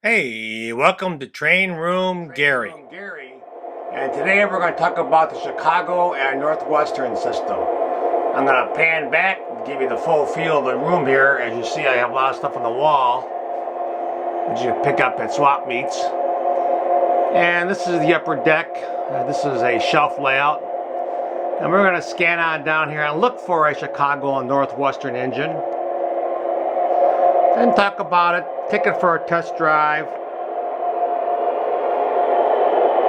Hey, welcome to Train Room Gary. And today we're going to talk about the Chicago and Northwestern system. I'm going to pan back and give you the full feel of the room here. As you see, I have a lot of stuff on the wall that you can pick up at swap meets. And this is the upper deck. This is a shelf layout. And we're going to scan on down here and look for a Chicago and Northwestern engine. And talk about it, take it for a test drive.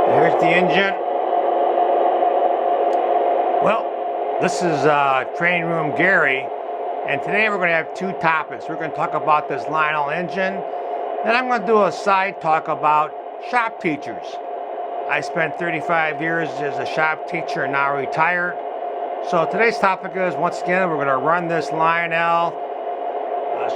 Here's the engine. Well, this is Trainroomgary, and today we're going to have two topics. We're going to talk about this Lionel engine, then I'm going to do a side talk about shop teachers. I spent 35 years as a shop teacher and now retired. So today's topic is, once again, we're going to run this Lionel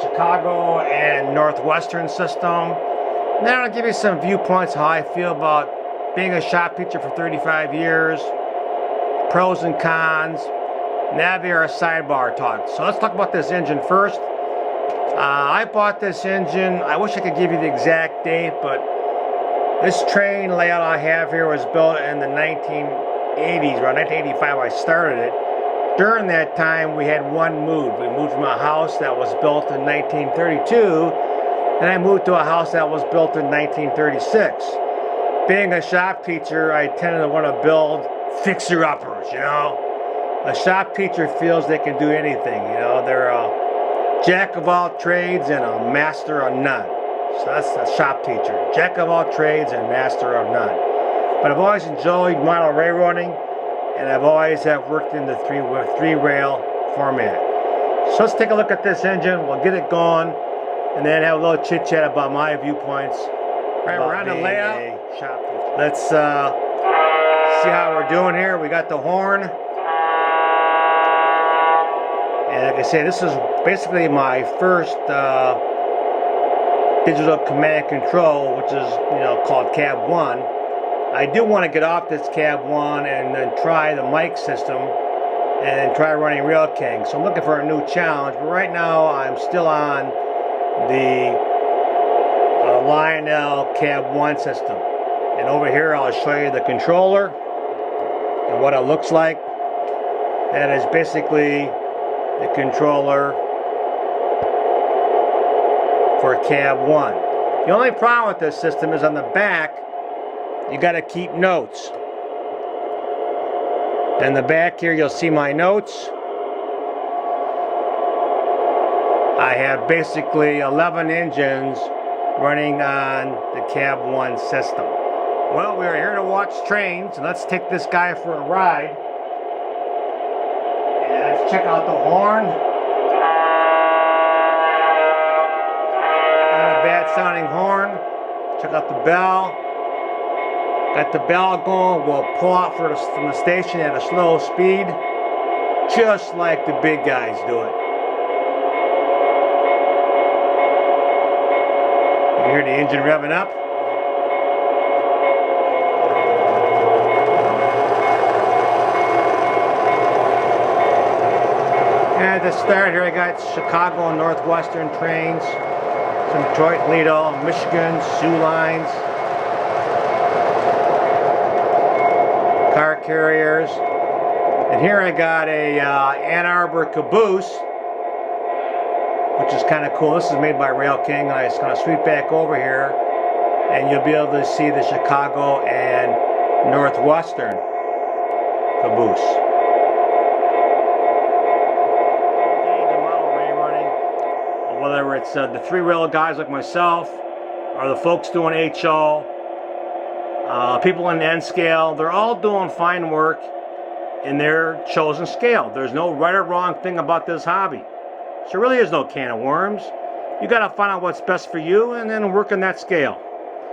Chicago and Northwestern system. And then I'll give you some viewpoints how I feel about being a shop teacher for 35 years, pros and cons, and that'll be our sidebar talk. So let's talk about this engine first. I bought this engine, I wish I could give you the exact date, but this train layout I have here was built in the 1980s, around 1985 I started it. During that time, we had one move. We moved from a house that was built in 1932, and I moved to a house that was built in 1936. Being a shop teacher, I tended to want to build fixer-uppers, you know. A shop teacher feels they can do anything, you know. They're a jack of all trades and a master of none. So that's a shop teacher. Jack of all trades and master of none. But I've always enjoyed model railroading, and I've always worked in the three rail format. So let's take a look at this engine. We'll get it going, and then have a little chit chat about my viewpoints. All right, we're on the layout. Let's see how we're doing here. We got the horn, and like I say, this is basically my first digital command and control, which is called Cab 1. I do want to get off this Cab 1 and then try the mic system and try running Rail King. So I'm looking for a new challenge, but right now I'm still on the Lionel Cab 1 system. And over here I'll show you the controller and what it looks like. That is basically the controller for Cab 1. The only problem with this system is on the back, you got to keep notes. In the back here you'll see my notes. I have basically 11 engines running on the Cab 1 system. Well, we are here to watch trains, and let's take this guy for a ride. And let's check out the horn. Not a bad sounding horn. Check out the bell. Got the bell going. We'll pull out from the station at a slow speed, just like the big guys do it. You can hear the engine revving up. And to start here, I got Chicago and Northwestern trains, some Detroit, Toledo, Michigan, Sioux lines, car carriers, and here I got a Ann Arbor caboose, which is kind of cool. This is made by Rail King. I'm just going to sweep back over here, and you'll be able to see the Chicago and Northwestern caboose. Whether it's the three-rail guys like myself, or the folks doing HO, people in N scale, they're all doing fine work in their chosen scale. There's no right or wrong thing about this hobby. So there really is no can of worms. You got to find out what's best for you and then work on that scale.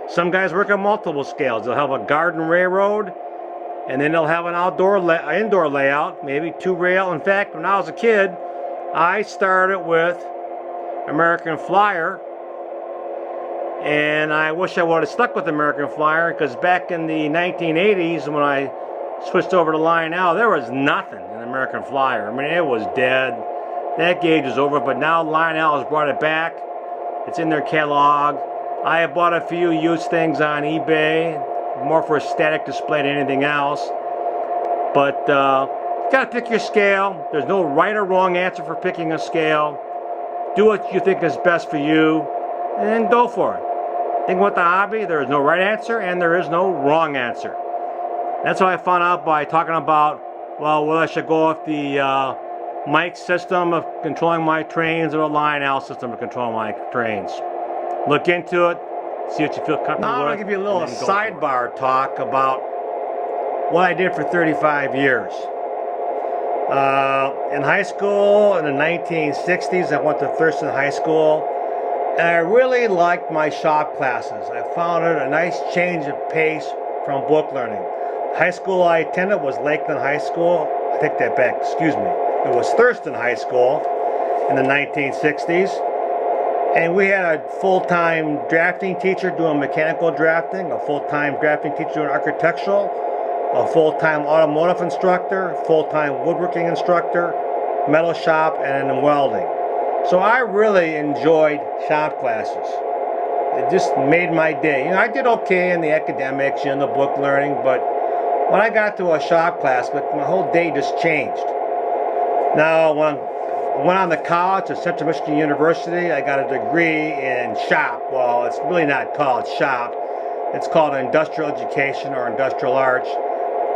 Some guys work on multiple scales. They'll have a garden railroad, and then they'll have an indoor layout, maybe two rail. In fact, when I was a kid, I started with American Flyer, and I wish I would have stuck with American Flyer, because back in the 1980s when I switched over to Lionel, there was nothing in American Flyer. I mean, it was dead. That gauge is over, but now Lionel has brought it back. It's in their catalog. I have bought a few used things on eBay, more for a static display than anything else. But you gotta pick your scale. There's no right or wrong answer for picking a scale. Do what you think is best for you, and then go for it. Think about the hobby. There is no right answer, and there is no wrong answer. That's what I found out by talking about, well, whether I should go with the mic system of controlling my trains or the Lionel system of controlling my trains. Look into it, see what you feel comfortable with. Now I'm going to give you a little sidebar talk about what I did for 35 years. In high school, in the 1960s, I went to Thurston High School, and I really liked my shop classes. I found it a nice change of pace from book learning. High school I attended was Lakeland High School. I take that back, excuse me. It was Thurston High School in the 1960s. And we had a full-time drafting teacher doing mechanical drafting, a full-time drafting teacher doing architectural, a full-time automotive instructor, full-time woodworking instructor, metal shop, and then welding. So I really enjoyed shop classes. It just made my day. You know, I did okay in the academics, in the book learning, but when I got to a shop class, my whole day just changed. Now, when I went on to college at Central Michigan University, I got a degree in shop. Well, it's really not called shop. It's called industrial education or industrial arts.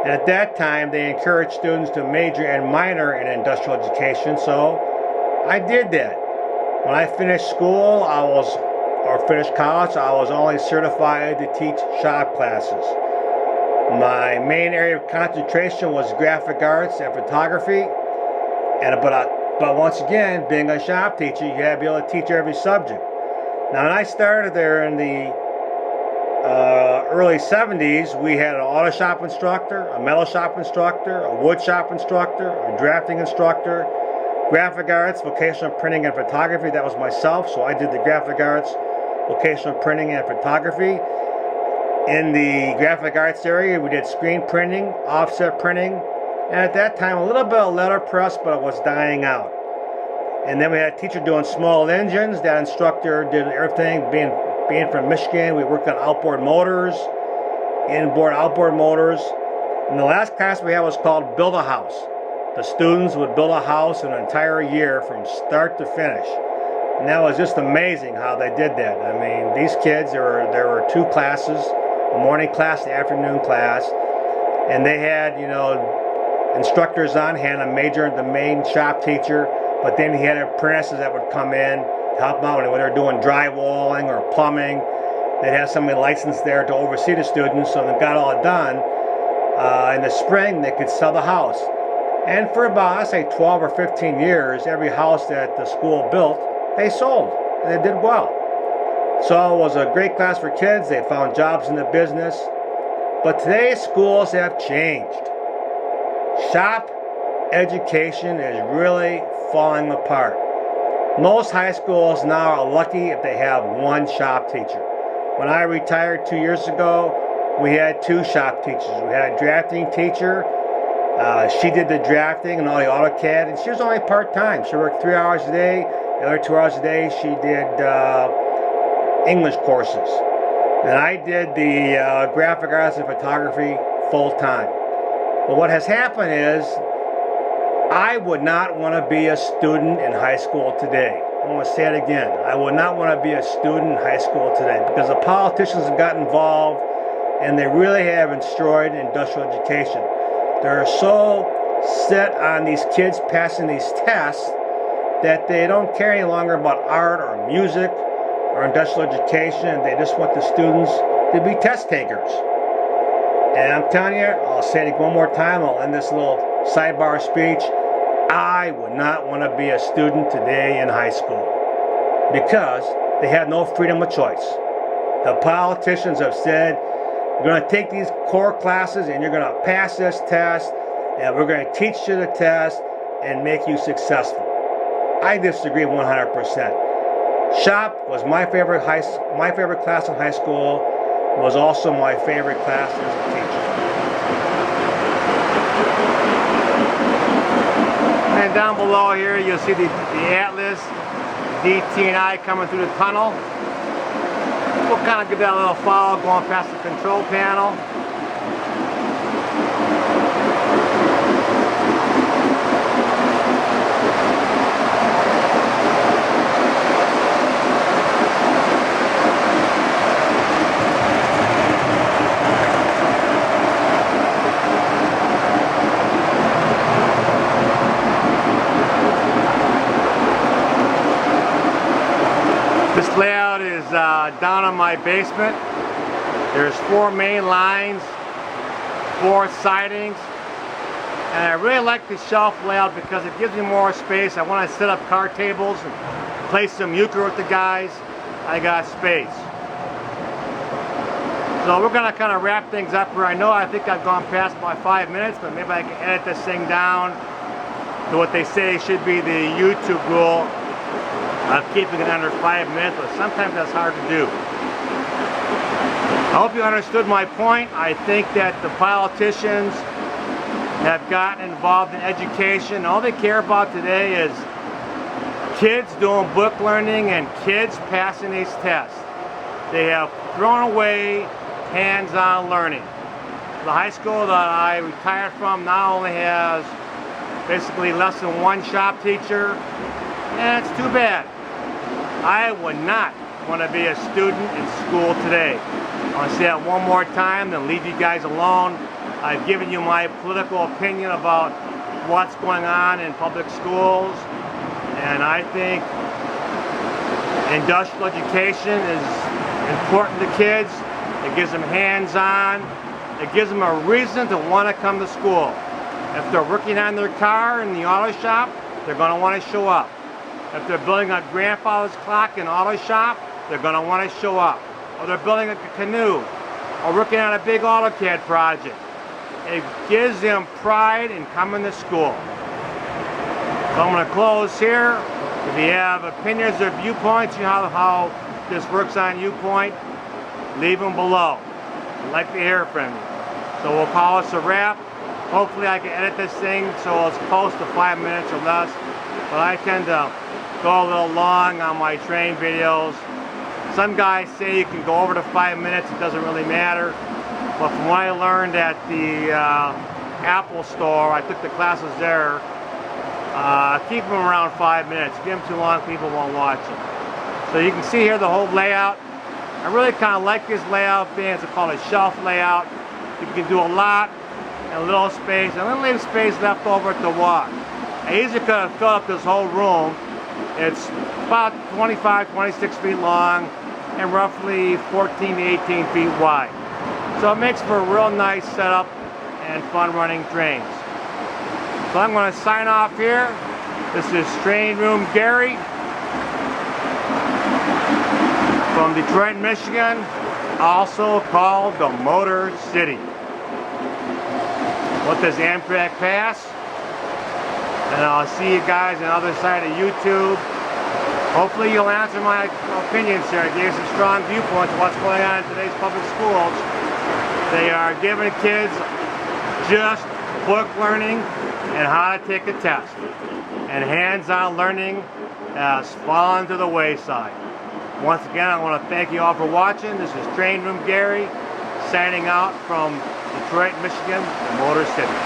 And at that time, they encouraged students to major and minor in industrial education, so I did that. When I finished school, finished college, I was only certified to teach shop classes. My main area of concentration was graphic arts and photography, but once again, being a shop teacher, you have to be able to teach every subject. Now, when I started there in the early 70s, we had an auto shop instructor, a metal shop instructor, a wood shop instructor, a drafting instructor, graphic arts, vocational printing and photography. That was myself, so I did the graphic arts, vocational printing and photography. In the graphic arts area, we did screen printing, offset printing, and at that time a little bit of letterpress, but it was dying out. And then we had a teacher doing small engines. That instructor did everything. Being from Michigan, we worked on outboard motors, inboard, outboard motors. And the last class we had was called Build a House. The students would build a house in an entire year from start to finish. And that was just amazing how they did that. I mean, these kids, there were two classes, a morning class, an afternoon class, and they had, you know, instructors on hand, a major and the main shop teacher, but then he had apprentices that would come in to help them out when they were doing drywalling or plumbing. They'd have somebody licensed there to oversee the students, so they got all done. In the spring, they could sell the house. And for about, I say 12 or 15 years, every house that the school built, they sold, and they did well. So it was a great class for kids. They found jobs in the business. But today's schools have changed. Shop education is really falling apart. Most high schools now are lucky if they have one shop teacher. When I retired 2 years ago, we had two shop teachers. We had a drafting teacher. She did the drafting and all the AutoCAD, and she was only part-time. She worked 3 hours a day. The other 2 hours a day, she did English courses. And I did the graphic arts and photography full-time. But what has happened is, I would not want to be a student in high school today. I'm going to say it again. I would not want to be a student in high school today because the politicians have got involved and they really have destroyed industrial education. They're so set on these kids passing these tests that they don't care any longer about art or music or industrial education. They just want the students to be test takers. And I'm telling you, I'll say it one more time, I'll end this little sidebar speech. I would not want to be a student today in high school because they have no freedom of choice. The politicians have said, you're going to take these core classes and you're going to pass this test and we're going to teach you the test and make you successful. I disagree 100%. Shop was my favorite class in high school. It was also my favorite class as a teacher. And down below here you'll see the Atlas DT&I coming through the tunnel. We'll kind of give that a little follow going past the control panel. This layout is down in my basement. There's 4 main lines, 4 sidings, and I really like the shelf layout because it gives me more space. I want to set up card tables and play some euchre with the guys. I got space. So we're going to kind of wrap things up here. I think I've gone past my 5 minutes, but maybe I can edit this thing down to what they say should be the YouTube rule of keeping it under 5 minutes, but sometimes that's hard to do. I hope you understood my point. I think that the politicians have gotten involved in education. All they care about today is kids doing book learning and kids passing these tests. They have thrown away hands-on learning. The high school that I retired from now only has basically less than 1 shop teacher, and it's too bad. I would not want to be a student in school today. I want to say that one more time, then leave you guys alone. I've given you my political opinion about what's going on in public schools, and I think industrial education is important to kids. It gives them hands-on. It gives them a reason to want to come to school. If they're working on their car in the auto shop, they're going to want to show up. If they're building a grandfather's clock in auto shop, they're going to want to show up. Or they're building a canoe, or working on a big AutoCAD project. It gives them pride in coming to school. So I'm going to close here. If you have opinions or viewpoints, you know how this works on YouPoint, leave them below. I'd like to hear from you. So we'll call this a wrap. Hopefully I can edit this thing so it's close to 5 minutes or less. But I tend to go a little long on my train videos. Some guys say you can go over to 5 minutes, it doesn't really matter. But from what I learned at the Apple store, I took the classes there, keep them around 5 minutes. Give them too long, people won't watch it. So you can see here the whole layout. I really kind of like this layout being, it's called a shelf layout. You can do a lot in a little space, and a little space left over to walk. I easily could have filled up this whole room. It's about 25, 26 feet long and roughly 14 to 18 feet wide. So it makes for a real nice setup and fun running trains. So I'm going to sign off here. This is Trainroomgary from Detroit, Michigan, also called the Motor City. What does Amtrak pass? And I'll see you guys on the other side of YouTube. Hopefully you'll answer my opinions here. I gave some strong viewpoints of what's going on in today's public schools. They are giving kids just book learning and how to take a test. And hands-on learning has fallen to the wayside. Once again, I want to thank you all for watching. This is Trainroomgary signing out from Detroit, Michigan, the Motor City.